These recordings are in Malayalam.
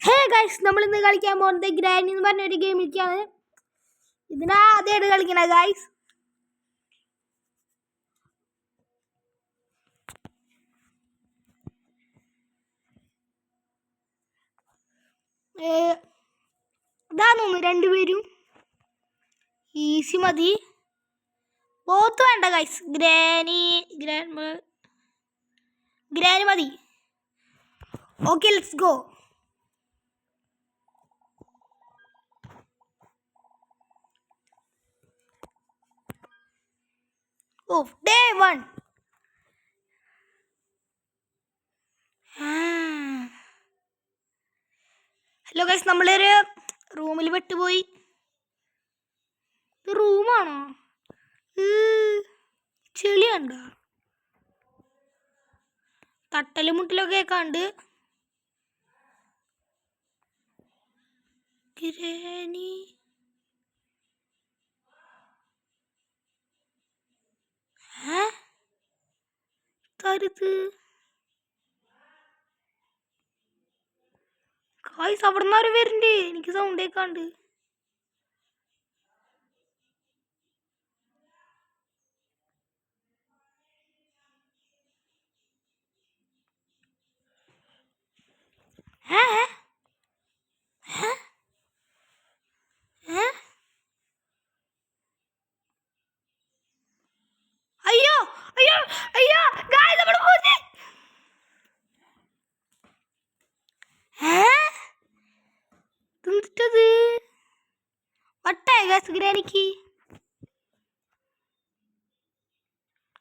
ഹേ ഗൈസ്, നമ്മൾ ഇന്ന് കളിക്കാൻ പോകുന്നത് ഗ്രാനി എന്ന് പറഞ്ഞ ഒരു ഗെയിമിലേക്കാണ്. ഇതിനാദ്യമായിട്ട് കളിക്കണ ഗൈസ്. ഇതാന്നു രണ്ടുപേരും ഈസി മതി, ബോത്ത് വേണ്ട ഗൈസ്. ഗ്രാനി മതി. Okay, let's go. Day 1. Hello guys, നമ്മളൊരു റൂമിൽ പെട്ടുപോയി. ഇത് റൂമാണോ? ചെളി കണ്ടോ? തട്ടലും മുട്ടലൊക്കെ കേൾക്കാണ്ട്. ഗ്രാനി തരുത് ഗൈസ്. അവിടെ നിന്ന് ആരും വരുന്നുണ്ട്, എനിക്ക് സൗണ്ട് കേൾക്കാണ്ട്. അയ്യോ അയ്യോ അയ്യോ ഗൈസ്, നമ്മൾ പോയി. തിന്നിട്ടത് വട്ടായി ഗൈസ് ഗ്രാനിക്ക്.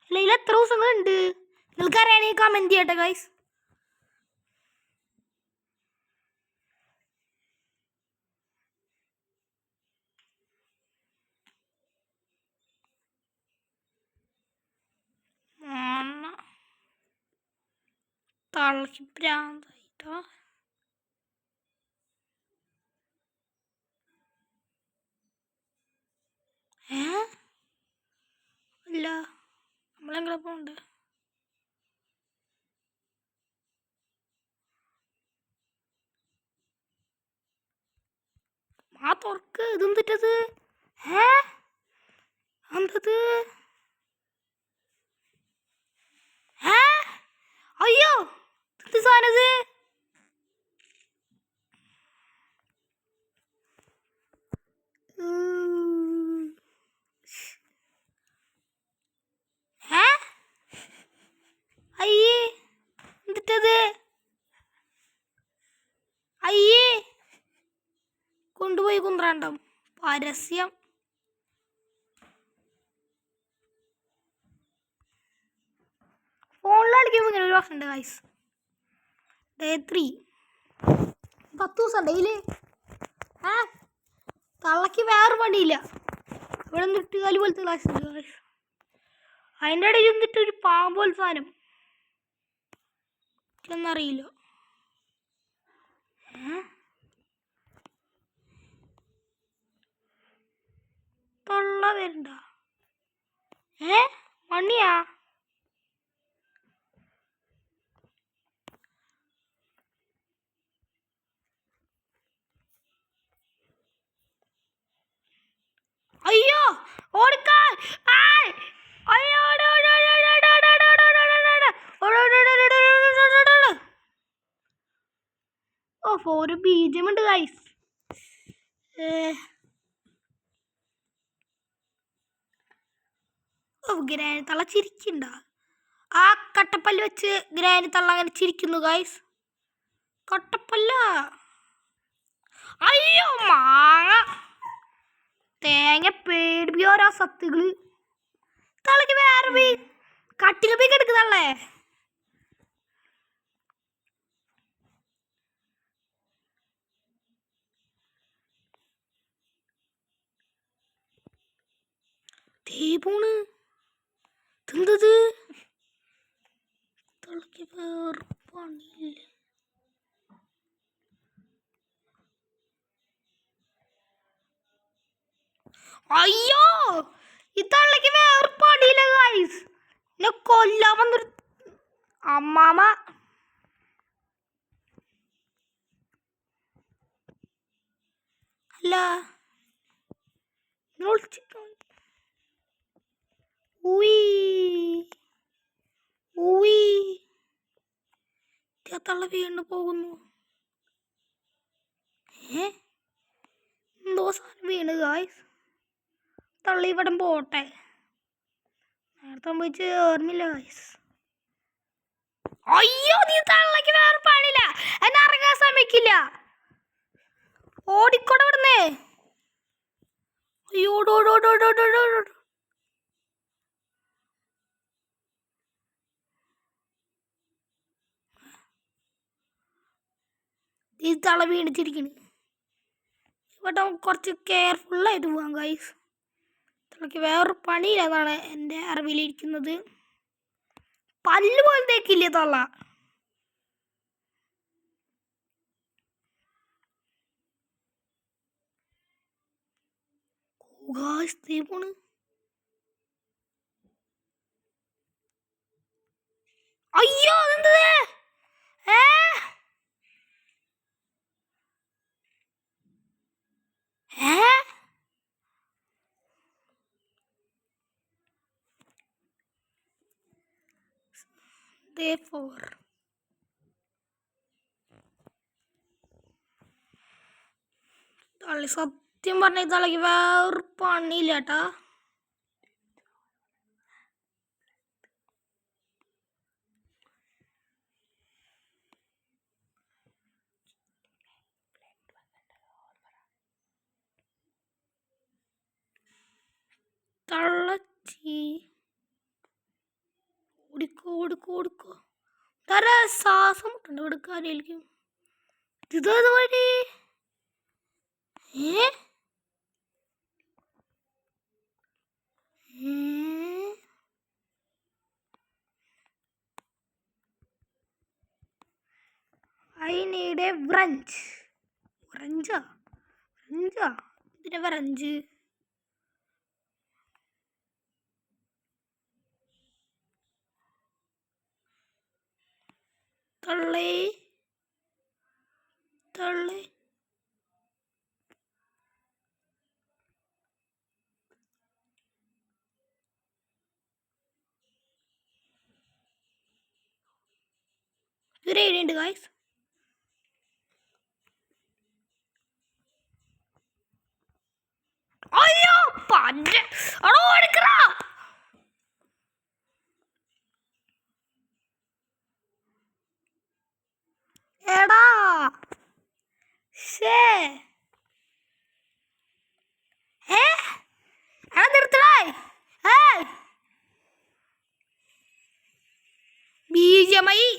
അല്ല, ഇതിൽ എത്ര ദിവസങ്ങളുണ്ട് നിങ്ങൾക്ക് അറിയാണെങ്കിൽ കമന്റ് ചെയ്യട്ടെ ഗൈസ്. തളക്ക് പ്രാന്തായിട്ടോ. അല്ല, നമ്മളെങ്ങനെ പോണ്ട്? ആ തുറക്ക്. ഇതും തെറ്റത്. എന്തത്? അയ്യോ, എന്ത് സാധനത്? അയ്യേ, എന്തിട്ടത്? അയ്യേ, കൊണ്ടുപോയി കുന്ത്രാണ്ടം. പരസ്യം. ഫോണിൽ കളിക്കുമ്പോൾ ഇങ്ങനെ ഒരു വർഷമുണ്ട് ഗൈസ്. ഡേ 3. 10 ദിവസം ഡെയിലി. തള്ളക്ക് വേറെ പണിയില്ല. ഇവിടെ നിന്നിട്ട് കാലി പോലത്തെ ക്ലാസ് ഉണ്ട് ഗൈസ്. അതിൻ്റെ ഇടയിൽ നിന്നിട്ട് ഒരു പാമ്പ് പോലെ സാധനം എന്നറിയില്ല. തൊള്ള വരണ്ട. മണിയാ? അയ്യോ, ഓടിക്കാൻ. ഒരു ബീജമുണ്ട് ഗൈസ്. ഗ്രാനി തള്ള ചിരിക്കണ്ട. ആ കട്ടപ്പല്ല് വെച്ച് ഗ്രാനി തള്ള അങ്ങനെ ചിരിക്കുന്നു ഗൈസ്. കട്ടപ്പല്ല. അയ്യോ, മാങ്ങ തേങ്ങ പേടിപ്പിക്കോരോ സത്തുകള്. തള്ളക്ക് വേറെ കട്ടില് പോയി കിടക്കുന്നല്ലേ. പോണ് തിന്തത്. തള്ളക്ക് വേറെ പണിയില്ലേ. അയ്യോ, ഈ തള്ളക്ക് വേറെ പണിയില്ല ഗൈസ്. എന്നെ കൊല്ലാൻ വന്നൊരു അമ്മാമ. അല്ല നിങ്ങൾ ഒളിച്ചിട്ടോ? ഊയ് ഊയ് തള്ള വീണ് പോകുന്നു. എന്തോ സാധനം വീണ് ഗായ്സ്. തള്ളി ഇവിടെ പോട്ടെ. നേരത്തെ സംഭവിച്ച് ഓർമ്മയില്ല ഗായ്സ്. അയ്യോ നീ തള്ളക്ക് വേറെ പണിയില്ല. എന്നെ ഇറങ്ങാൻ ശ്രമിക്കില്ല. ഓടിക്കോടെ ഇവിടുന്ന്. അയ്യോ ഓടോടോടോടോടോടോ. ഈ തള്ള വീണിച്ചിരിക്കണ്. ഇവിടെ കുറച്ച് കെയർഫുള്ളായിട്ട് പോവാം ഗൈസ്. തള്ളക്ക് വേറൊരു പണിയില്ല എന്നാണ് എൻ്റെ അറിവിലിരിക്കുന്നത്. പല്ല് പോലും തേക്കില്ലേ തള്ള. പോണ്. അയ്യോ എന്തത്? തള്ളി സത്യം പറഞ്ഞ തള്ളക്ക് വേറെ പണിയില്ല കേട്ടാ. തള്ളച്ചി ഓടിക്കോ ഓടിക്കോ ഓടിക്കോ. തര ശ്വാസം മുട്ടുണ്ട് എടുക്കാനായിരിക്കും. ഇതേത് വഴി? I need a wrench. Wrench? ഇതിന്റെ wrench. തള്ളേ തള്ളേ. ഒരു ഐഡിയ ഉണ്ട് ഗായ്സ്. അയ്യോ പഞ്ച അടോ എടുക്കടാ. എടാ ഷേ എടാ നിർത്തടേ. ബീജമായി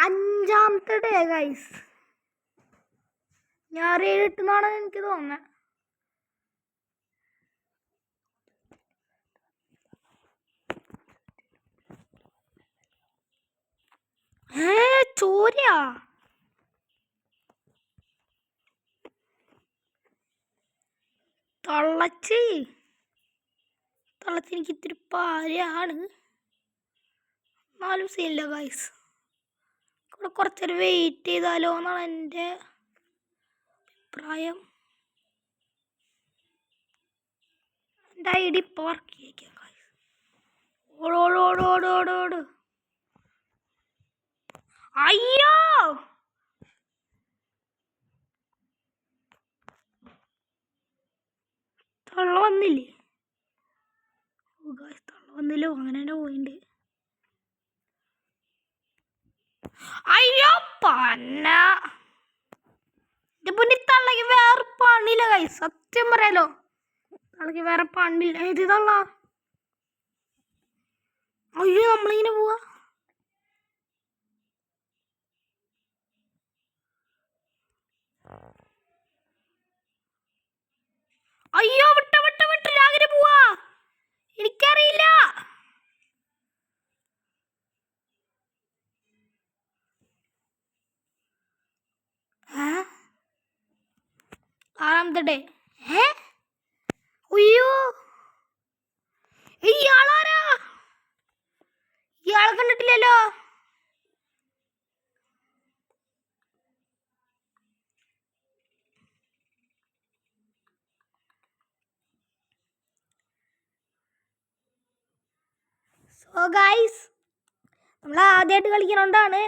അഞ്ചാമത്തെ ഡേ ഗൈസ്. ഞാൻ 7 എന്നാണ് എനിക്ക് തോന്നുന്നത്. ചോരയാ. തള്ളച്ചി എനിക്ക് ഇത്തിരി പാരയാണ്. എന്നാലും സീനില്ല ഗൈസ്. ഇവിടെ കുറച്ചേരം വെയിറ്റ് ചെയ്താലോ എന്നാണ് എൻ്റെ അഭിപ്രായം. എൻ്റെ ID ഇപ്പോൾ വർക്ക് ചെയ്യിക്കാം ഗൈസ്. ഓടോടോടോടോടോട്. അയ്യോ തള്ള വന്നില്ലേ? തള്ള വന്നില്ലോ. അങ്ങനെ തന്നെ പോയിണ്ട്. അയ്യോ പന്ന എന്റെ തള്ളക്ക് വേറെ പണിയില്ല ഗൈസ്. സത്യം പറയാലോ തള്ളക്ക് വേറെ പണിയില്ല. ഇത് തള്ള. അയ്യോ നമ്മളിങ്ങനെ പോവാ. അയ്യോ വിട്ട വിട്ട വിട്ട് അങ്ങനെ പോവാ. 6ാമത്തെ ഡേ. അയ്യോ ഇയാളാരാ? ഇയാളെ കണ്ടിട്ടില്ലല്ലോ. സോ ഗൈസ്, നമ്മൾ ആദ്യമായിട്ട് കളിക്കണോണ്ടാണ്.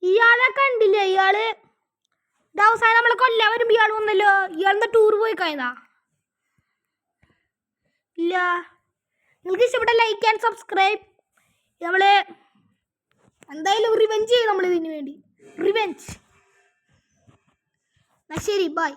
ഇയാളെ കണ്ടില്ല. ഇയാള് അവസാനം നമ്മളെ കൊല്ലാൻ വരുമ്പോൾ ഇയാൾ വന്നല്ലോ. ഇയാളെന്താ ടൂർ പോയി കഴിഞ്ഞാ? ഇല്ല. നിങ്ങൾക്ക് ഇഷ്ടപ്പെട്ട ലൈക്ക് ആൻഡ് സബ്സ്ക്രൈബ്. നമ്മൾ എന്തായാലും റിവെഞ്ച് ചെയ്യും നമ്മൾ ഇതിന് വേണ്ടി. റിവെഞ്ച്. എന്നാ ശരി, ബൈ.